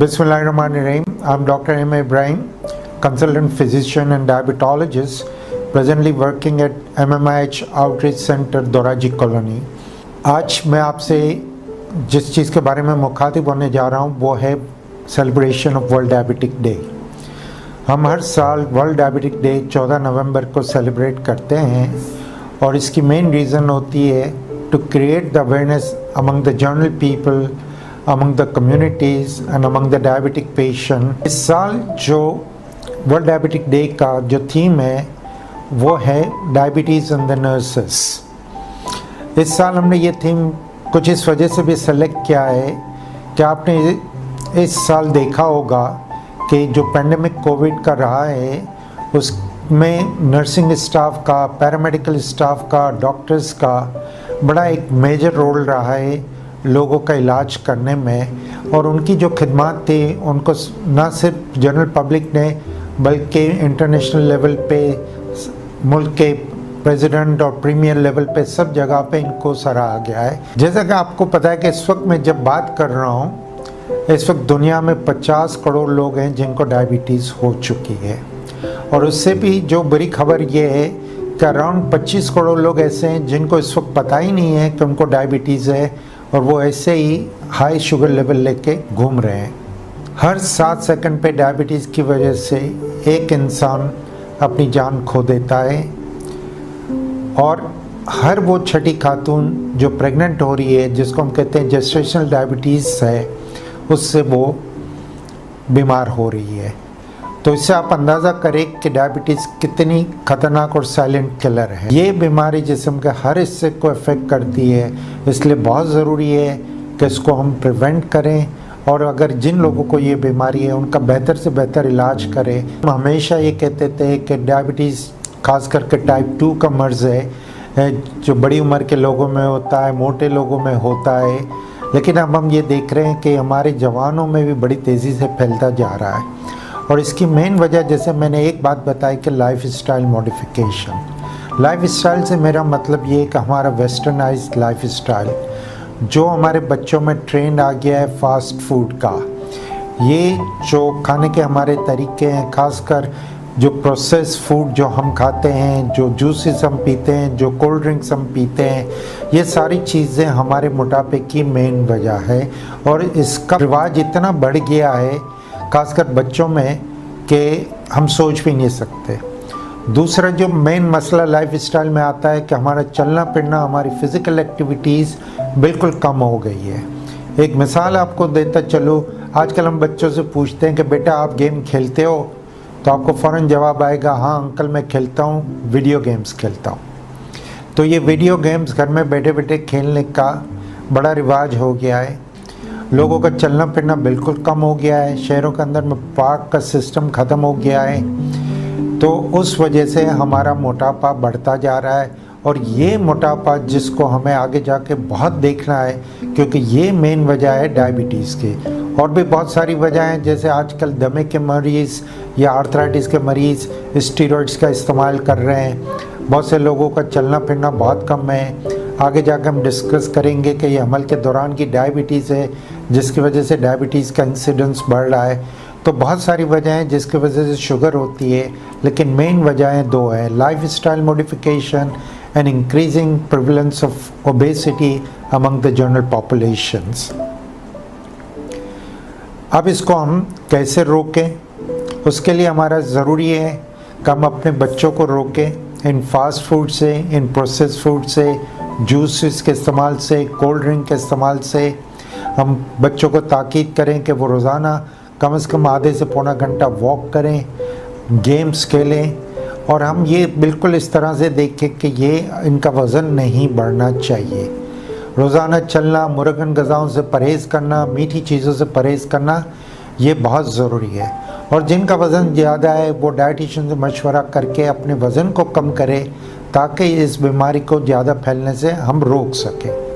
Bismillahirrahmanirrahim. I'm Dr. M. Ibrahim, consultant physician and diabetologist, presently working at MMIH Outreach Center, Doraji colony. आज मैं आपसे जिस चीज़ के बारे में मुखातिब होने जा रहा हूँ वो है celebration of world diabetic day. हम हर साल वर्ल्ड डायबिटिक डे 14 नवंबर को सेलिब्रेट करते हैं और इसकी मेन रीज़न होती है to create the awareness among the general people, among the communities and among the diabetic patient। इस साल जो वर्ल्ड डायबिटिक डे का जो थीम है वो है डायबिटीज़ एंड द नर्सेस। इस साल हमने ये थीम कुछ इस वजह से भी सेलेक्ट किया है कि आपने इस साल देखा होगा कि जो पैंडेमिक कोविड का रहा है उसमें नर्सिंग स्टाफ का, पैरामेडिकल स्टाफ का, डॉक्टर्स का बड़ा एक मेजर रोल रहा है लोगों का इलाज करने में। और उनकी जो खिदमत थी उनको न सिर्फ जनरल पब्लिक ने बल्कि इंटरनेशनल लेवल पे, मुल्क के प्रेसिडेंट और प्रीमियर लेवल पे सब जगह पे इनको सराहा गया है। जैसा कि आपको पता है कि इस वक्त मैं जब बात कर रहा हूँ इस वक्त दुनिया में 50 करोड़ लोग हैं जिनको डायबिटीज़ हो चुकी है। और उससे भी जो बड़ी खबर ये है कि अराउंड 25 करोड़ लोग ऐसे हैं जिनको इस वक्त पता ही नहीं है कि उनको डायबिटीज़ है और वो ऐसे ही हाई शुगर लेवल लेके घूम रहे हैं। हर 7 सेकंड पे डायबिटीज़ की वजह से एक इंसान अपनी जान खो देता है और हर वो छठी खातून जो प्रेग्नेंट हो रही है, जिसको हम कहते हैं जेस्टेशनल डायबिटीज़ है, उससे वो बीमार हो रही है। तो इससे आप अंदाज़ा करें कि डायबिटीज़ कितनी ख़तरनाक और साइलेंट किलर है। ये बीमारी जिस्म के हर हिस्से को अफेक्ट करती है, इसलिए बहुत ज़रूरी है कि इसको हम प्रिवेंट करें और अगर जिन लोगों को ये बीमारी है उनका बेहतर से बेहतर इलाज करें। हम हमेशा ये कहते थे कि डायबिटीज़ खास करके टाइप 2 का मर्ज़ है जो बड़ी उम्र के लोगों में होता है, मोटे लोगों में होता है, लेकिन अब हम ये देख रहे हैं कि हमारे जवानों में भी बड़ी तेज़ी से फैलता जा रहा है। और इसकी मेन वजह, जैसे मैंने एक बात बताई कि life style modification. Life style से मेरा मतलब ये है कि हमारा वेस्टर्नाइज्ड लाइफ स्टाइल जो हमारे बच्चों में ट्रेंड आ गया है फास्ट फूड का। ये जो खाने के हमारे तरीके हैं, खासकर जो प्रोसेस फूड जो हम खाते हैं, जो जूसेस हम पीते हैं, जो कोल्ड ड्रिंक्स हम पीते हैं, ये सारी चीज़ें हमारे मोटापे की मेन वजह है। और इसका रिवाज इतना बढ़ गया है खासकर बच्चों में कि हम सोच भी नहीं सकते। दूसरा जो मेन मसला लाइफ स्टाइल में आता है कि हमारा चलना फिरना, हमारी फ़िज़िकल एक्टिविटीज़ बिल्कुल कम हो गई है। एक मिसाल आपको देता चलो, आजकल हम बच्चों से पूछते हैं कि बेटा आप गेम खेलते हो, तो आपको फ़ौरन जवाब आएगा हाँ अंकल मैं खेलता हूँ, वीडियो गेम्स खेलता हूँ। तो ये वीडियो गेम्स घर में बैठे बैठे खेलने का बड़ा रिवाज हो गया है। लोगों का चलना फिरना बिल्कुल कम हो गया है। शहरों के अंदर में पार्क का सिस्टम ख़त्म हो गया है। तो उस वजह से हमारा मोटापा बढ़ता जा रहा है और ये मोटापा जिसको हमें आगे जाके बहुत देखना है, क्योंकि ये मेन वजह है डायबिटीज़ की। और भी बहुत सारी वजह हैं, जैसे आजकल दमे के मरीज़ या आर्थराइटिस के मरीज़ स्टीरॉइड्स का इस्तेमाल कर रहे हैं। बहुत से लोगों का चलना फिरना बहुत कम है। आगे जाकर हम डिस्कस करेंगे कि ये हमल के दौरान की डायबिटीज़ है जिसकी वजह से डायबिटीज़ का इंसिडेंस बढ़ रहा है। तो बहुत सारी वजह हैं जिसकी वजह से शुगर होती है, लेकिन मेन वजहें 2 हैं, life style modification and increasing prevalence of obesity among the general populations. अब इसको हम कैसे रोकें, उसके लिए हमारा ज़रूरी है कि हम अपने बच्चों को रोकें इन फास्ट फूड से, इन प्रोसेस फूड से, जूसेस के इस्तेमाल से, कोल्ड ड्रिंक के इस्तेमाल से। हम बच्चों को ताकीद करें कि वो रोज़ाना कम से कम आधे से पौना घंटा वॉक करें, गेम्स खेलें और हम ये बिल्कुल इस तरह से देखें कि ये इनका वज़न नहीं बढ़ना चाहिए। रोज़ाना चलना, मुर्गन ग़िज़ाओं से परहेज़ करना, मीठी चीज़ों से परहेज़ करना ये बहुत ज़रूरी है। और जिनका वज़न ज़्यादा है वो डाइटिशियन से मशवरा करके अपने वज़न को कम करें ताकि इस बीमारी को ज़्यादा फैलने से हम रोक सकें।